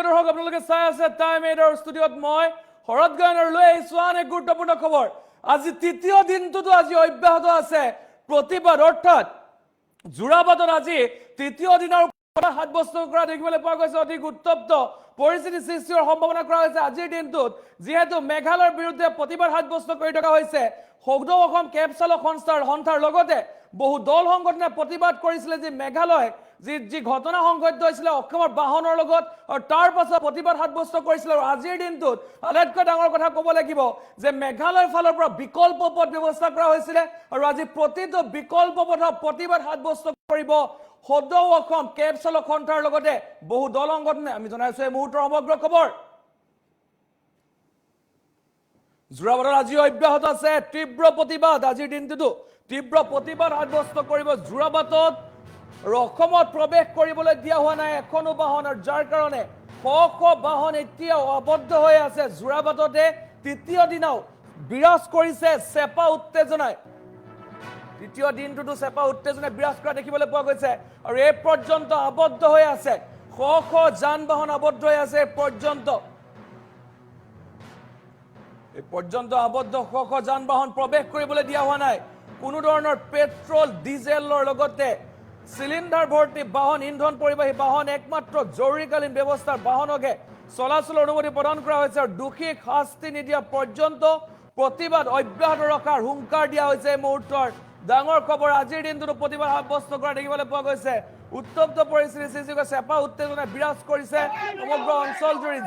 প্ৰিয় দৰ্শক আপোনালোকে চাই আছে টাইম এইডৰ ষ্টুডিঅ'ত মই শৰৎ গায়নৰ লৈ আহিছো আন এক গুৰুত্বপূৰ্ণ খবৰ। আজি তৃতীয় দিনটোতো আজি অব্যাহত আছে প্ৰতিবাদ, অৰ্থাৎ যোৰাবাটত আজি তৃতীয় দিনৰ সাব্যস্ত কৰা দেখিবলৈ পোৱা গৈছে। অধিক উত্তপ্ত পৰিস্থিতি সৃষ্টি হোৱাৰ সম্ভাৱনা কৰা হৈছে আজিৰ দিনটোত, যিহেতু মেঘালয়ৰ বিৰুদ্ধে প্ৰতিবাদ সাব্যস্ত কৰি থকা হৈছে। সৌদ অসম কেব চালক সন্থাৰ লগতে বহু দল সংগঠনে প্ৰতিবাদ কৰিছিলে যে মেঘালয় যি ঘটনা সংঘটিত হৈছিলে অসমৰ বাহনৰ লগত, আৰু তাৰ পাছত প্ৰতিবাদ সাব্যস্ত কৰিছিলে। আৰু আজিৰ দিনটোত আটাইতকৈ ডাঙৰ কথা ক'ব লাগিব যে মেঘালয়ৰ ফালৰ পৰা বিকল্প পথ ব্যৱস্থা কৰা হৈছিলে, আৰু আজি প্ৰতিটো বিকল্প পথৰ প্ৰতিবাদ সাব্যস্ত কৰিব সৌদ অসম কেব চালক সন্থাৰ লগতে বহু দল সংগঠনে। আমি জনাইছো এই মুহূৰ্তৰ সমগ্ৰ খবৰ। যোৰাবাটত আজি অব্যাহত আছে তীব্ৰ প্ৰতিবাদ। আজিৰ দিনটোতো তীব্ৰ প্ৰতিবাদ সাব্যস্ত কৰিব যোৰাবাটত, আৰু অসমত প্ৰৱেশ কৰিবলৈ দিয়া হোৱা নাই এখনো বাহন, আৰু যাৰ কাৰণে শ শ বাহন এতিয়াও আবদ্ধ হৈ আছে যোৰাবাটতে। তৃতীয় দিনাও বিৰাজ কৰিছে চেপা উত্তেজনাই। তৃতীয় দিনটোতো চেপা উত্তেজনাই বিৰাজ কৰা দেখিবলৈ পোৱা গৈছে, আৰু এই পৰ্যন্ত আবদ্ধ হৈ আছে শ শ যান বাহন আবদ্ধ হৈ আছে। এই পৰ্যন্ত আবদ্ধ শ শ যান বাহন প্ৰৱেশ কৰিবলৈ দিয়া হোৱা নাই। কোনো ধৰণৰ পেট্ৰল ডিজেলৰ লগতে চিলিণ্ডাৰ ভৰ্তি বাহন, ইন্ধন পৰিবাহী বাহন, একমাত্ৰ জৰুৰীকালীন ব্যৱস্থাৰ বাহনকে চলাচলৰ অনুমতি প্ৰদান কৰা হৈছে, আৰু দোষীক শাস্তি নিদিয়া পৰ্যন্ত প্ৰতিবাদ অব্যাহত ৰখাৰ হুংকাৰ দিয়া হৈছে। এই মুহূৰ্তৰ ডাঙৰ খবৰ, আজিৰ দিনটোতো প্ৰতিবাদ সাব্যস্ত কৰা দেখিবলৈ পোৱা গৈছে। উত্তপ্ত পৰিস্থিতি সৃষ্টি কৰি চেপা উত্তেজনাই বিৰাজ কৰিছে সমগ্ৰ অঞ্চলজুৰি,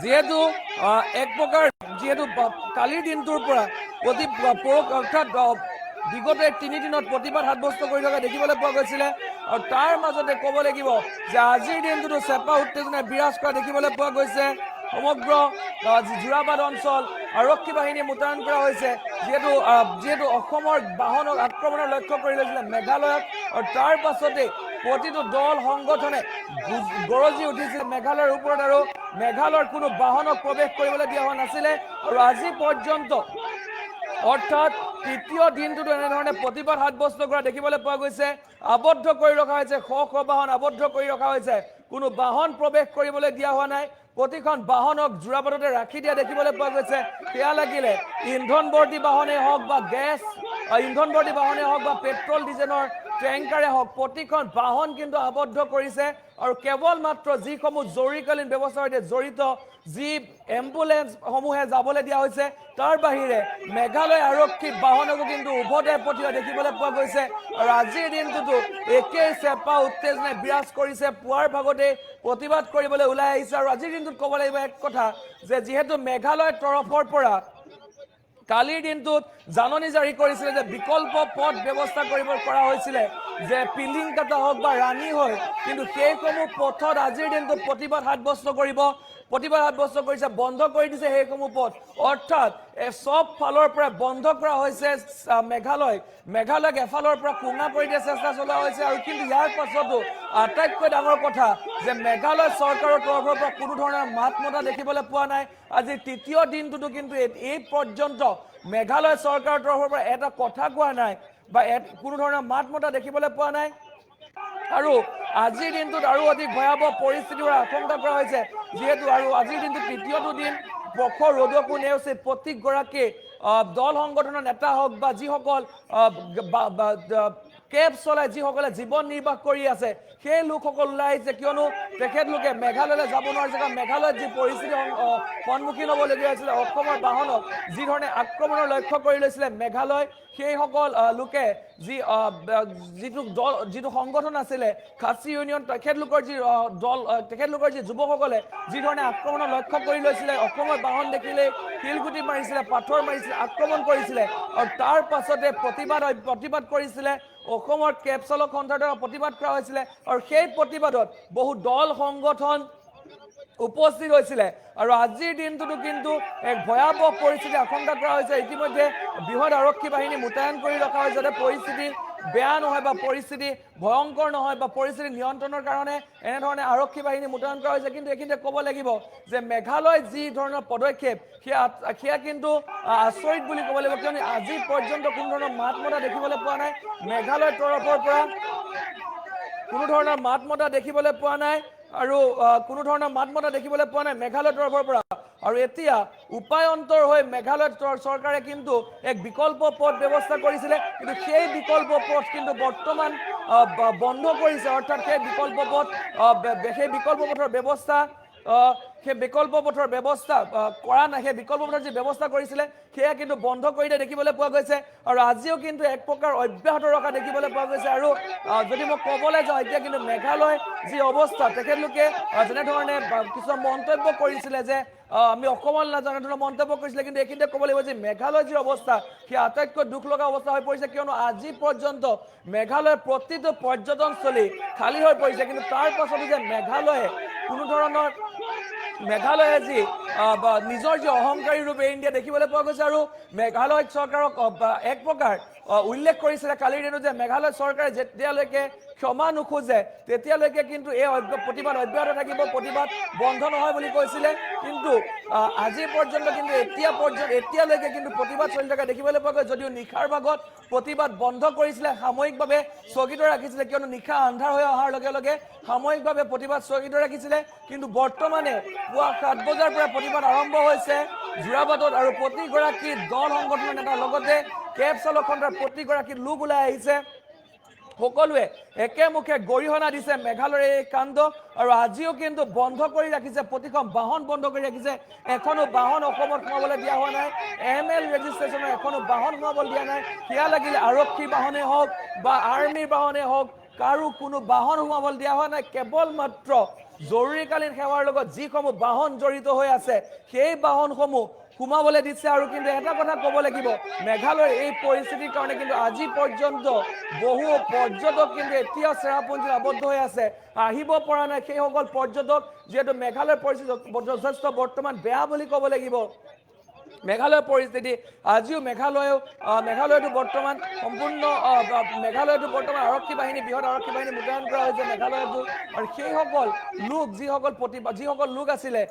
যিহেতু এক প্ৰকাৰ কালিৰ দিনটোৰ পৰা অৰ্থাৎ বিগত 3 দিনত প্ৰতিবাদ সাব্যস্ত কৰি থকা দেখিবলৈ পোৱা গৈছিলে, আৰু তাৰ মাজতে ক'ব লাগিব যে আজিৰ দিনটোতো চেপা উত্তেজনাই বিৰাজ কৰা দেখিবলৈ পোৱা গৈছে। সমগ্ৰ যোৰাবাট অঞ্চল আৰক্ষী বাহিনী মোতায়েন কৰা হৈছে, যিহেতু অসমৰ বাহনক আক্ৰমণৰ লক্ষ্য কৰি লৈছিলে মেঘালয়ত, আৰু তাৰ পাছতে প্ৰতিটো দল সংগঠনে গৰজি উঠিছিল মেঘালয়ৰ ওপৰত, আৰু মেঘালয়ৰ কোনো বাহনক প্ৰৱেশ কৰিবলৈ দিয়া হোৱা নাছিলে। আৰু আজি পৰ্যন্ত অৰ্থাৎ তৃতীয় দিনটোতো এনেধৰণে প্ৰতিবাদ সাব্যস্ত কৰা দেখিবলৈ পোৱা গৈছে। আবদ্ধ কৰি ৰখা হৈছে শ শ বাহন আবদ্ধ কৰি ৰখা হৈছে, কোনো বাহন প্ৰৱেশ কৰিবলৈ দিয়া হোৱা নাই। প্ৰতিখন বাহনক যোৰাবাটতে ৰাখি দিয়া দেখিবলৈ পোৱা গৈছে। সেয়া লাগিলে ইন্ধন ভৰ্তি বাহনেই হওক বা ইন্ধন ভৰ্তি বাহনেই হওক বা পেট্ৰল ডিজেলৰ টেংকাৰে হওক, প্ৰতিখন বাহন কিন্তু আবদ্ধ কৰিছে। আৰু কেৱল মাত্ৰ যিসমূহ জৰুৰীকালীন ব্যৱস্থাৰ সৈতে জড়িত যি এম্বুলেন্সসমূহে যাবলৈ দিয়া হৈছে, তাৰ বাহিৰে মেঘালয় আৰক্ষী বাহনকো কিন্তু উভতাই পঠিওৱা দেখিবলৈ পোৱা গৈছে। আৰু আজিৰ দিনটোতো একেই চেপা উত্তেজনাই বিৰাজ কৰিছে। পুৱাৰ ভাগতে প্ৰতিবাদ কৰিবলৈ ওলাই আহিছে। আৰু আজিৰ দিনটোত ক'ব লাগিব এক কথা যে যিহেতু মেঘালয়ৰ তৰফৰ পৰা কালিৰ দিনটোত জাননী জাৰি কৰিছিলে যে বিকল্প পথ ব্যৱস্থা কৰা হৈছিলে, যে পিলিং কাটা হওক বা ৰাণী হয়, কিন্তু সেইসমূহ পথত আজিৰ দিনটোত প্ৰতিবাদ সাব্যস্ত কৰিছে, বন্ধ কৰি দিছে সেইসমূহ পথ। অৰ্থাৎ চব ফালৰ পৰা বন্ধ কৰা হৈছে মেঘালয়ক এফালৰ পৰা কোঙা কৰি দিয়া চেষ্টা চলোৱা হৈছে। আৰু কিন্তু ইয়াৰ পাছতো আটাইতকৈ ডাঙৰ কথা যে মেঘালয় চৰকাৰৰ তৰফৰ পৰা কোনো ধৰণৰ মাত মতা দেখিবলৈ পোৱা নাই। আজি তৃতীয় দিনটোতো কিন্তু এই পৰ্যন্ত মেঘালয় চৰকাৰৰ তৰফৰ পৰা এটা কথা কোৱা নাই বা কোনো ধৰণৰ মাত মতা দেখিবলৈ পোৱা নাই। আৰু আজিৰ দিনটোত আৰু অধিক ভয়াৱহ পৰিস্থিতি হোৱাৰ আশংকা কৰা হৈছে, যিহেতু আৰু আজিৰ দিনটোত তৃতীয়টো দিন প্ৰখৰ ৰ'দকো নেওচি প্ৰত্যেকগৰাকী দল সংগঠনৰ নেতা হওক বা যিসকল কেব চলাই যিসকলে জীৱন নিৰ্বাহ কৰি আছে, সেই লোকসকল ওলাই আহিছে, কিয়নো তেখেতলোকে মেঘালয়লৈ যাব নোৱাৰিছে। কাৰণ মেঘালয়ত যি পৰিস্থিতিৰ সন্মুখীন হ'বলগীয়া হৈছিলে, অসমৰ বাহনক যিধৰণে আক্ৰমণৰ লক্ষ্য কৰি লৈছিলে মেঘালয়, সেইসকল লোকে যিটো সংগঠন আছিলে খাচী ইউনিয়ন, তেখেতলোকৰ যি যুৱকসকলে যিধৰণে আক্ৰমণৰ লক্ষ্য কৰি লৈছিলে, অসমৰ বাহন দেখিলে শিলগুটি মাৰিছিলে, পাথৰ মাৰিছিলে, আক্ৰমণ কৰিছিলে, আৰু তাৰ পাছতে প্ৰতিবাদ কৰিছিলে অসমৰ কেব চালক সন্থাৰ দ্বাৰা প্ৰতিবাদ কৰা হৈছিলে। আৰু সেই প্ৰতিবাদত বহু দল সংগঠন উপস্থিত হৈছিলে। আৰু আজিৰ দিনটোতো কিন্তু এক ভয়াৱহ পৰিস্থিতি আশংকা কৰা হৈছে। ইতিমধ্যে বৃহৎ আৰক্ষী বাহিনী মোতায়েন কৰি ৰখা হৈছে, যাতে পৰিস্থিতি বেয়া নহয় বা পৰিস্থিতি ভয়ংকৰ নহয় বা পৰিস্থিতি নিয়ন্ত্ৰণৰ কাৰণে এনেধৰণে আৰক্ষী বাহিনী মোতায়েন কৰা হৈছে। কিন্তু এইখিনিতে ক'ব লাগিব যে মেঘালয় যি ধৰণৰ পদক্ষেপ সেয়া কিন্তু আচৰিত বুলি ক'ব লাগিব, কিয়নো আজি পৰ্যন্ত কোনো ধৰণৰ মাত মতা দেখিবলৈ পোৱা নাই মেঘালয়ৰ তৰফৰ পৰা, কোনো ধৰণৰ মাত মতা দেখিবলৈ পোৱা নাই। আৰু কোনো ধৰণৰ মাত মতা দেখিবলৈ পোৱা নাই মেঘালয় তৰফৰ পৰা আৰু এতিয়া উপায়ন্তৰ হৈ মেঘালয় চৰকাৰে কিন্তু এক বিকল্প পথ ব্যৱস্থা কৰিছিলে কিন্তু সেই বিকল্প পথ কিন্তু বৰ্তমান বন্ধ কৰিছে অৰ্থাৎ সেই বিকল্প পথৰ ব্যৱস্থা সেই বিকল্প পথৰ ব্যৱস্থা কৰা নাই সেই বিকল্প পথৰ যি ব্যৱস্থা কৰিছিলে সেয়া কিন্তু বন্ধ কৰি দিয়া দেখিবলৈ পোৱা গৈছে আৰু আজিও কিন্তু এক প্ৰকাৰ অব্যাহত ৰখা দেখিবলৈ পোৱা গৈছে আৰু যদি মই ক'বলৈ যাওঁ এতিয়া কিন্তু মেঘালয় যি অৱস্থা তেখেতলোকে যেনেধৰণে কিছুমান মন্তব্য কৰিছিলে যে আমি অসমত নাজানো ধৰণৰ মন্তব্য কৰিছিলে কিন্তু এইখিনিতে ক'ব লাগিব যে মেঘালয়ৰ যি অৱস্থা সেই আটাইতকৈ দুখ লগা অৱস্থা হৈ পৰিছে কিয়নো আজি পৰ্যন্ত মেঘালয়ৰ প্ৰতিটো পৰ্যটনস্থলী খালী হৈ পৰিছে কিন্তু তাৰ পাছতো যে মেঘালয়ে কোনো ধৰণৰ মেঘালয়ে যি নিজৰ যি অহংকাৰী ৰূপ এৰি দিয়া দেখিবলৈ পোৱা গৈছে আৰু মেঘালয় চৰকাৰক এক প্ৰকাৰ উল্লেখ কৰিছিলে কালিৰ দিনত যে মেঘালয় চৰকাৰে যেতিয়ালৈকে ক্ষমা নোখোজে তেতিয়ালৈকে কিন্তু এই প্ৰতিবাদ অব্যাহত থাকিব প্ৰতিবাদ বন্ধ নহয় বুলি কৈছিলে কিন্তু আজি পৰ্যন্ত কিন্তু এতিয়ালৈকে কিন্তু প্ৰতিবাদ চলি থকা দেখিবলৈ পোৱা গৈছে যদিও নিশাৰ ভাগত প্ৰতিবাদ বন্ধ কৰিছিলে সাময়িকভাৱে স্থগিত ৰাখিছিলে কিয়নো নিশা আন্ধাৰ হৈ অহাৰ লগে লগে সাময়িকভাৱে প্ৰতিবাদ স্থগিত ৰাখিছিলে কিন্তু বৰ্তমানে পুৱা 7 বজাৰ পৰা প্ৰতিবাদ আৰম্ভ হৈছে যোৰাবাটত আৰু প্ৰতিগৰাকী দল সংগঠনৰ নেতাৰ লগতে কেব চালক খণ্ডৰ প্ৰতিগৰাকী লোক ওলাই আহিছে সকলোৱে একেমুখে গৰিহণা দিছে মেঘালয়ৰ এই কাণ্ড আৰু আজিও কিন্তু বন্ধ কৰি ৰাখিছে প্ৰতিখন বাহন বন্ধ কৰি ৰাখিছে এখনো বাহন অসমত সোমাবলৈ দিয়া হোৱা নাই ML ৰেজিষ্ট্ৰেশ্যনৰ এখনো বাহন সোমাবলৈ দিয়া নাই সেয়া লাগিলে আৰক্ষী বাহনে হওক বা আৰ্মিৰ বাহনে হওক কাৰো কোনো বাহন সোমাবলৈ দিয়া হোৱা নাই কেৱল মাত্ৰ জৰুৰীকালীন সেৱাৰ লগত যিসমূহ বাহন জড়িত হৈ আছে সেই বাহনসমূহ সোমাবলৈ দিছে আৰু কিন্তু এটা কথা ক'ব লাগিব মেঘালয়ৰ এই পৰিস্থিতিৰ কাৰণে কিন্তু আজি পৰ্যন্ত বহু পৰ্যটক কিন্তু এতিয়াও চেৰাপুঞ্জীত আবদ্ধ হৈ আছে আহিব পৰা নাই সেইসকল পৰ্যটক যিহেতু মেঘালয়ৰ পৰিস্থিতি যথেষ্ট বৰ্তমান বেয়া বুলি ক'ব লাগিব মেঘালয়ৰ পৰিস্থিতি আজিও মেঘালয়তো বৰ্তমান সম্পূৰ্ণ মেঘালয়তো বৰ্তমান আৰক্ষী বাহিনী বৃহৎ আৰক্ষী বাহিনী মোতায়েন কৰা হৈছে মেঘালয়তো আৰু সেইসকল লোক যিসকল লোক আছিলে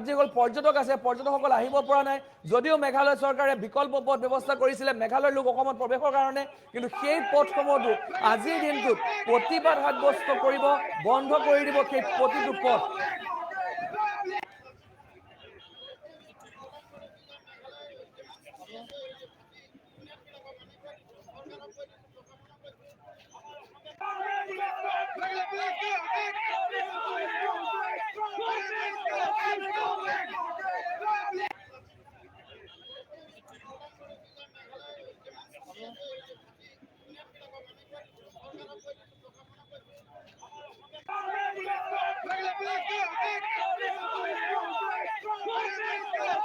যিসকল পৰ্যটক আছে পৰ্যটকসকল আহিব পৰা নাই যদিও মেঘালয় চৰকাৰে বিকল্প পথ ব্যৱস্থা কৰিছিলে মেঘালয়ৰ লোক অসমত প্ৰৱেশৰ কাৰণে কিন্তু সেই পথসমূহতো আজিৰ দিনটোত প্ৰতিবাদ সাব্যস্ত কৰিব বন্ধ কৰি দিব সেই প্ৰতিটো পথ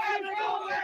Let's go!